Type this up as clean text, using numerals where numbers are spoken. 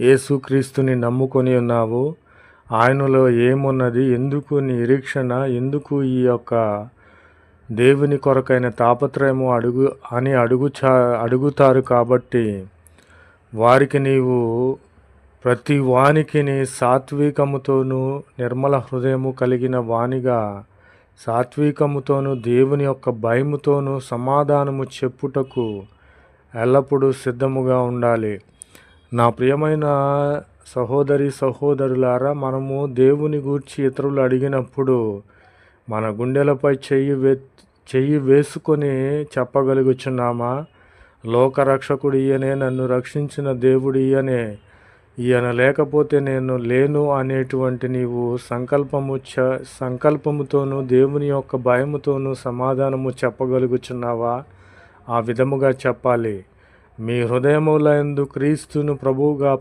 యేసుక్రీస్తుని నమ్ముకొని ఉన్నావు. ఆయనలో ఏమున్నది, ఎందుకు నిరీక్షణ, ఎందుకు ఈ యొక్క దేవుని కొరకైన తాపత్రయము అడుగుతారు. కాబట్టి వారికి నీవు ప్రతి వానికిని సాత్వికముతోనూ నిర్మల హృదయము కలిగిన వానిగా, సాత్వికముతోనూ దేవుని యొక్క భయముతోనూ సమాధానము చెప్పుటకు ఎల్లప్పుడూ సిద్ధముగా ఉండాలి. నా ప్రియమైన సహోదరులారా, మనము దేవుని గూర్చి ఇతరులు అడిగినప్పుడు మన గుండెలపై చెయ్యి వేసుకొని చెప్పగలుగుచున్నామా? లోకరక్షకుడు ఈయనే, నన్ను రక్షించిన దేవుడు ఈయనే, ఈయన లేకపోతే నేను లేను అనేటువంటి నీవు సంకల్పముతోనూ దేవుని యొక్క భయముతోనూ సమాధానము చెప్పగలుగుచున్నావా? ఆ విధముగా చెప్పాలి. మీ హృదయములందు క్రీస్తును ప్రభువుగా